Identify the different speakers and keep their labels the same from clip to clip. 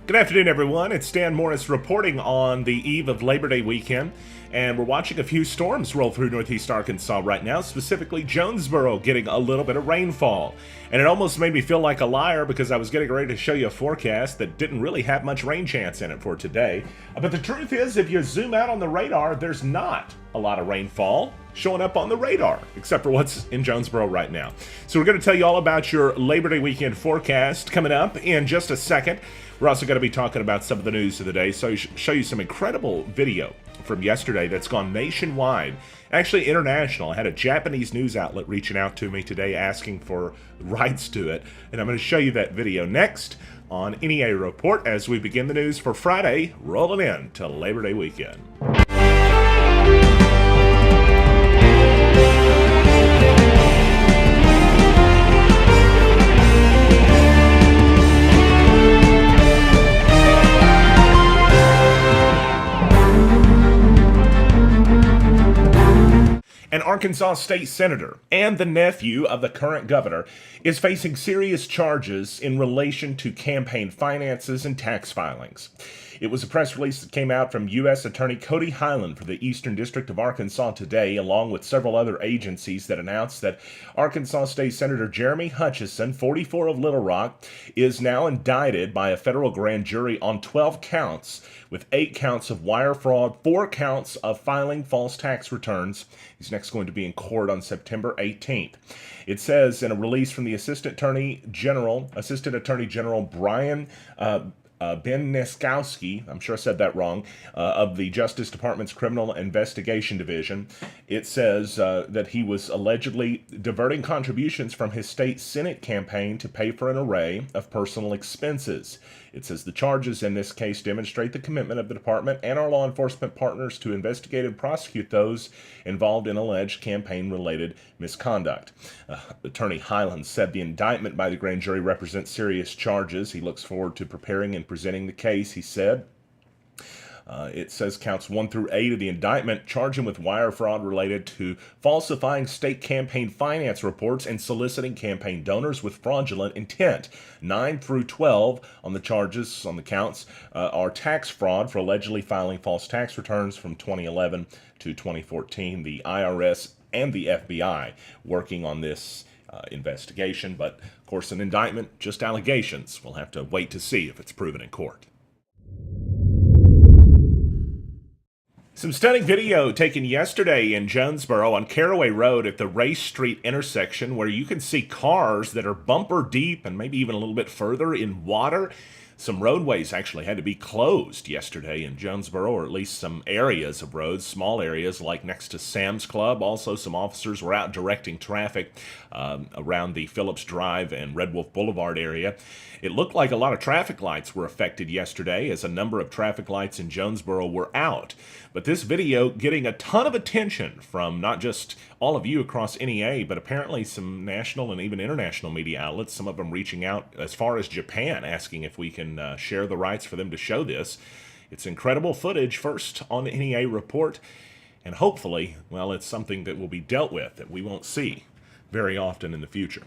Speaker 1: Good afternoon, everyone. It's Stan Morris reporting on the eve of Labor Day weekend, and we're watching a few storms roll through northeast Arkansas right now, specifically Jonesboro getting a little bit of rainfall. And it almost made me feel like a liar because I was getting ready to show you a forecast that didn't really have much rain chance in it for today. But the truth is, if you zoom out on the radar, there's not a lot of rainfall showing up on the radar, except for what's in Jonesboro right now. So we're going to tell you all about your Labor Day weekend forecast coming up in just a second. We're also going to be talking about some of the news of the day, so show you some incredible video from yesterday that's gone nationwide, actually international. I had a Japanese news outlet reaching out to me today asking for rights to it, and I'm going to show you that video next on NEA Report as we begin the news for Friday, rolling in to Labor Day weekend. An Arkansas state senator and the nephew of the current governor is facing serious charges in relation to campaign finances and tax filings. It was a press release that came out from U.S. Attorney Cody Highland for the Eastern District of Arkansas today, along with several other agencies that announced that Arkansas State Senator Jeremy Hutchinson, 44 of Little Rock, is now indicted by a federal grand jury on 12 counts, with 8 counts of wire fraud, 4 counts of filing false tax returns. He's next going to be in court on September 18th. It says in a release from the Assistant Attorney General Brian Ben Neskowski, I'm sure I said that wrong, of the Justice Department's Criminal Investigation Division. It says that he was allegedly diverting contributions from his state Senate campaign to pay for an array of personal expenses. It says the charges in this case demonstrate the commitment of the department and our law enforcement partners to investigate and prosecute those involved in alleged campaign-related misconduct. Attorney Highland said the indictment by the grand jury represents serious charges. He looks forward to preparing and presenting the case, he said. It says counts 1 through 8 of the indictment charge him with wire fraud related to falsifying state campaign finance reports and soliciting campaign donors with fraudulent intent. 9 through 12 on the charges, on the counts, are tax fraud for allegedly filing false tax returns from 2011 to 2014. The IRS and the FBI working on this investigation, but of course an indictment, just allegations. We'll have to wait to see if it's proven in court. Some stunning video taken yesterday in Jonesboro on Caraway Road at the Race Street intersection, where you can see cars that are bumper deep and maybe even a little bit further in water. Some roadways actually had to be closed yesterday in Jonesboro, or at least some areas of roads, small areas like next to Sam's Club. Also, some officers were out directing traffic around the Phillips Drive and Red Wolf Boulevard area. It looked like a lot of traffic lights were affected yesterday, as a number of traffic lights in Jonesboro were out. But this video getting a ton of attention from not just all of you across NEA, but apparently some national and even international media outlets, some of them reaching out as far as Japan, asking if we can share the rights for them to show this. It's incredible footage, first on NEA Report, and hopefully, well, it's something that will be dealt with, that we won't see very often in the future.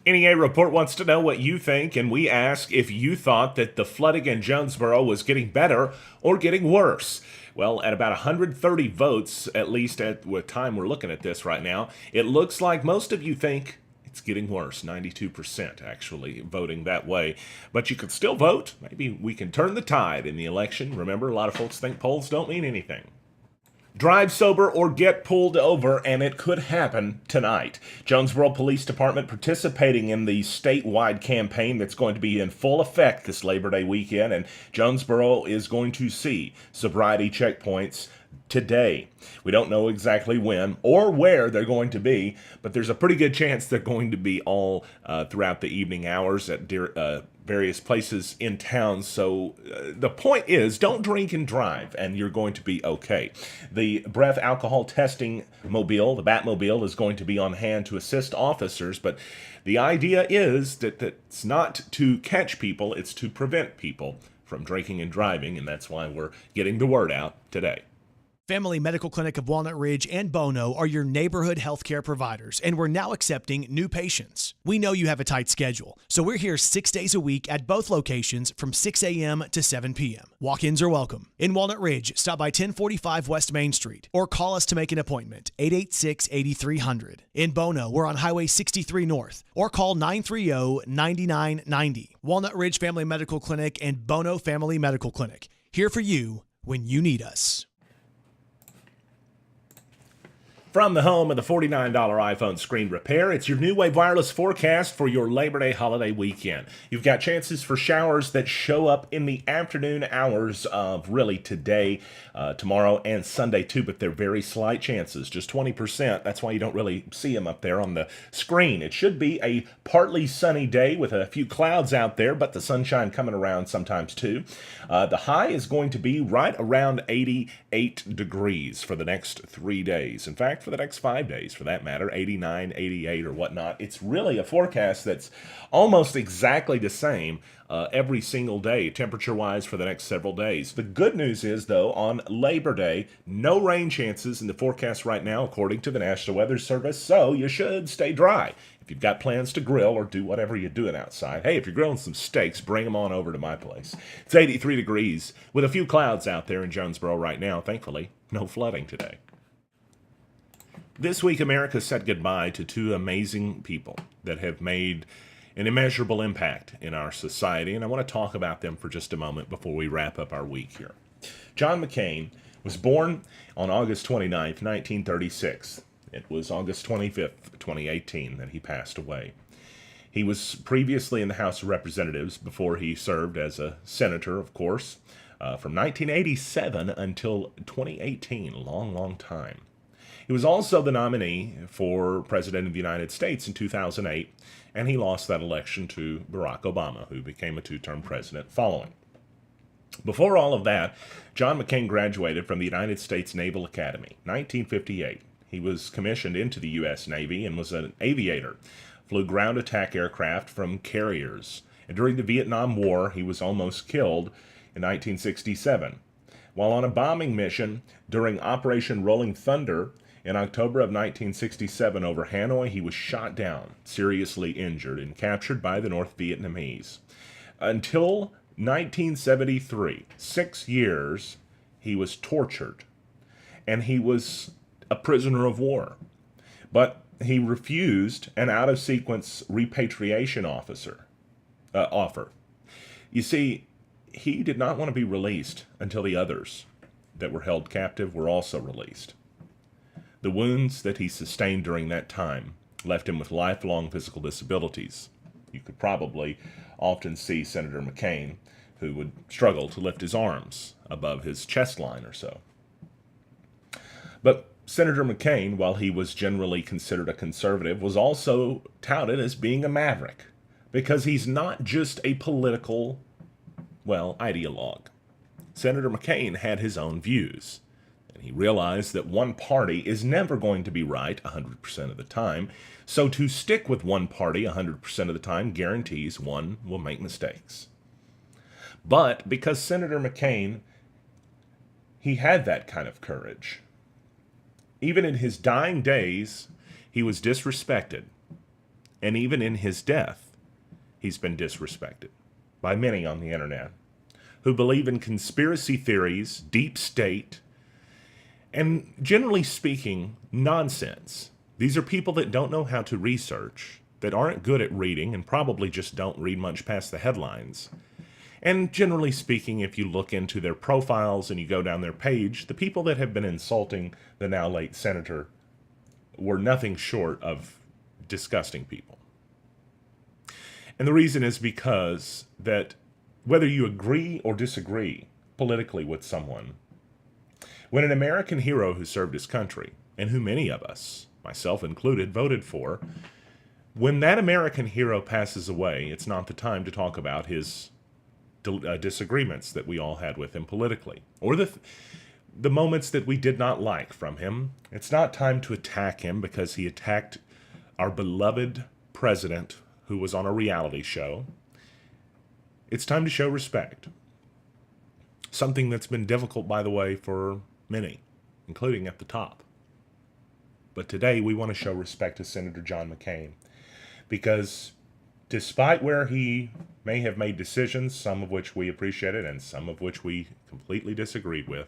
Speaker 1: NEA Report wants to know what you think, and we ask if you thought that the flooding in Jonesboro was getting better or getting worse. Well, at about 130 votes, at least at what time we're looking at this right now, it looks like most of you think it's getting worse. 92% actually voting that way. But you could still vote. Maybe we can turn the tide in the election. Remember, a lot of folks think polls don't mean anything. Drive sober or get pulled over, and it could happen tonight. Jonesboro Police Department participating in the statewide campaign that's going to be in full effect this Labor Day weekend, and Jonesboro is going to see sobriety checkpoints today. We don't know exactly when or where they're going to be, but there's a pretty good chance they're going to be all throughout the evening hours at various places in town. So the point is, don't drink and drive, and you're going to be okay. The breath alcohol testing mobile, the Batmobile, is going to be on hand to assist officers, but the idea is that it's not to catch people, it's to prevent people from drinking and driving, and that's why we're getting the word out today.
Speaker 2: Family Medical Clinic of Walnut Ridge and Bono are your neighborhood healthcare providers, and we're now accepting new patients. We know you have a tight schedule, so we're here 6 days a week at both locations from 6 a.m. to 7 p.m. Walk-ins are welcome. In Walnut Ridge, stop by 1045 West Main Street or call us to make an appointment, 886-8300. In Bono, we're on Highway 63 North or call 930-9990. Walnut Ridge Family Medical Clinic and Bono Family Medical Clinic, here for you when you need us.
Speaker 1: From the home of the $49 iPhone screen repair, it's your New Wave Wireless forecast for your Labor Day holiday weekend. You've got chances for showers that show up in the afternoon hours of really today, tomorrow, and Sunday too, but they're very slight chances, just 20%. That's why you don't really see them up there on the screen. It should be a partly sunny day with a few clouds out there, but the sunshine coming around sometimes too. The high is going to be right around 88 degrees for the next 3 days. In fact, for the next 5 days, for that matter, 89, 88, or whatnot. It's really a forecast that's almost exactly the same every single day, temperature-wise, for the next several days. The good news is, though, on Labor Day, no rain chances in the forecast right now, according to the National Weather Service, so you should stay dry. If you've got plans to grill or do whatever you're doing outside, hey, if you're grilling some steaks, bring them on over to my place. It's 83 degrees with a few clouds out there in Jonesboro right now. Thankfully, no flooding today. This week, America said goodbye to two amazing people that have made an immeasurable impact in our society, and I want to talk about them for just a moment before we wrap up our week here. John McCain was born on August 29th, 1936. It was August 25th, 2018 that he passed away. He was previously in the House of Representatives before he served as a senator, of course, from 1987 until 2018, a long, long time. He was also the nominee for President of the United States in 2008, and he lost that election to Barack Obama, who became a two-term president following. Before all of that, John McCain graduated from the United States Naval Academy, 1958. He was commissioned into the U.S. Navy and was an aviator, flew ground attack aircraft from carriers. And during the Vietnam War, he was almost killed in 1967. While on a bombing mission during Operation Rolling Thunder, in October of 1967 over Hanoi, he was shot down, seriously injured, and captured by the North Vietnamese. Until 1973, 6 years, he was tortured, and he was a prisoner of war. But he refused an out-of-sequence repatriation offer. You see, he did not want to be released until the others that were held captive were also released. The wounds that he sustained during that time left him with lifelong physical disabilities. You could probably often see Senator McCain, who would struggle to lift his arms above his chest line or so. But Senator McCain, while he was generally considered a conservative, was also touted as being a maverick, because he's not just a political, ideologue. Senator McCain had his own views. He realized that one party is never going to be right 100% of the time, so to stick with one party 100% of the time guarantees one will make mistakes. But because Senator McCain, he had that kind of courage. Even in his dying days, he was disrespected. And even in his death, he's been disrespected by many on the internet who believe in conspiracy theories, deep state, and generally speaking, nonsense. These are people that don't know how to research, that aren't good at reading, and probably just don't read much past the headlines. And generally speaking, if you look into their profiles and you go down their page, the people that have been insulting the now late senator were nothing short of disgusting people. And the reason is because that whether you agree or disagree politically with someone, when an American hero who served his country, and who many of us, myself included, voted for, when that American hero passes away, it's not the time to talk about his disagreements that we all had with him politically, or the moments that we did not like from him. It's not time to attack him because he attacked our beloved president who was on a reality show. It's time to show respect. Something that's been difficult, by the way, for many including at the top. But today we want to show respect to Senator John McCain because despite where he may have made decisions, some of which we appreciated and some of which we completely disagreed with,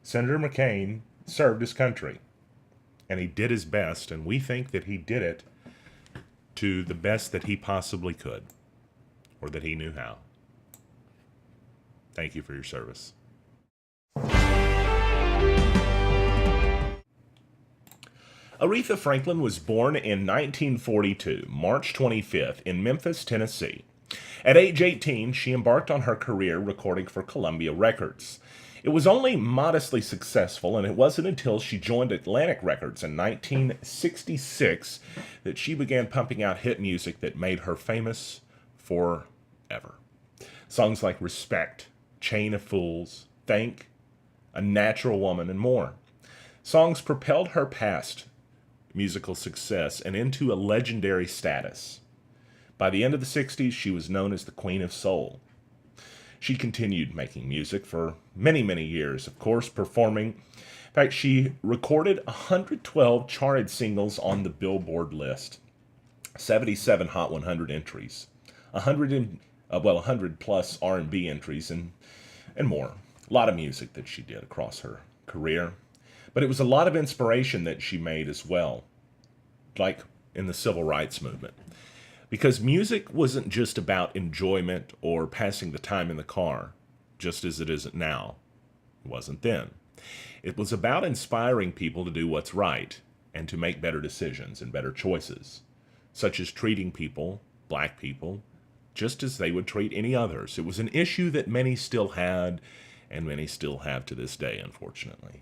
Speaker 1: Senator McCain served his country, and he did his best, and we think that he did it to the best that he possibly could, or that he knew how. Thank you for your service. Aretha Franklin was born in 1942, March 25th, in Memphis, Tennessee. At age 18, she embarked on her career recording for Columbia Records. It was only modestly successful, and it wasn't until she joined Atlantic Records in 1966 that she began pumping out hit music that made her famous forever. Songs like Respect, Chain of Fools, Think, A Natural Woman, and more. Songs propelled her past musical success and into a legendary status. By the end of the 60s, she was known as the Queen of Soul. She continued making music for many, many years, of course, performing. In fact, she recorded 112 charted singles on the Billboard list, 77 Hot 100 entries, 100 plus R&B entries, and more. A lot of music that she did across her career. But it was a lot of inspiration that she made as well, like in the civil rights movement. Because music wasn't just about enjoyment or passing the time in the car, just as it isn't now. It wasn't then. It was about inspiring people to do what's right and to make better decisions and better choices, such as treating people, black people, just as they would treat any others. It was an issue that many still had, and many still have to this day, unfortunately.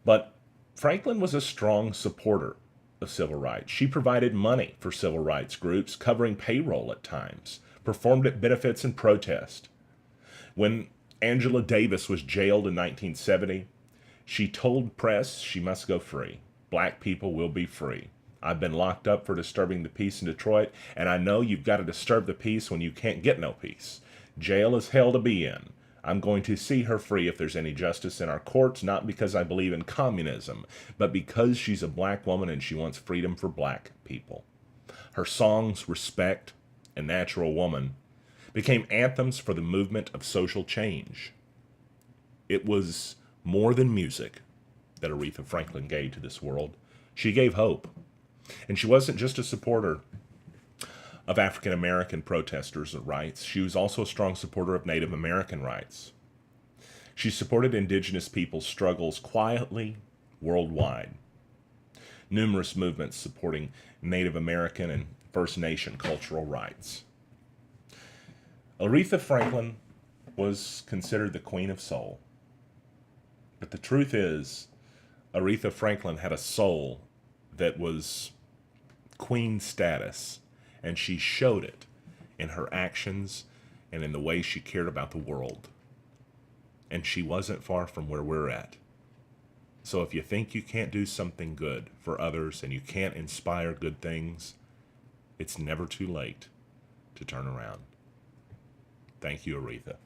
Speaker 1: But Franklin was a strong supporter of civil rights. She provided money for civil rights groups, covering payroll at times, performed at benefits and protest. When Angela Davis was jailed in 1970, she told press she must go free. Black people will be free. I've been locked up for disturbing the peace in Detroit, and I know you've got to disturb the peace when you can't get no peace. Jail is hell to be in. I'm going to see her free if there's any justice in our courts, not because I believe in communism, but because she's a black woman and she wants freedom for black people. Her songs, Respect and Natural Woman, became anthems for the movement of social change. It was more than music that Aretha Franklin gave to this world. She gave hope. And she wasn't just a supporter of African American protesters' rights. She was also a strong supporter of Native American rights. She supported indigenous people's struggles quietly worldwide. Numerous movements supporting Native American and First Nation cultural rights. Aretha Franklin was considered the Queen of Soul. But the truth is, Aretha Franklin had a soul that was queen status, and she showed it in her actions and in the way she cared about the world. And she wasn't far from where we're at. So if you think you can't do something good for others and you can't inspire good things, it's never too late to turn around. Thank you, Aretha.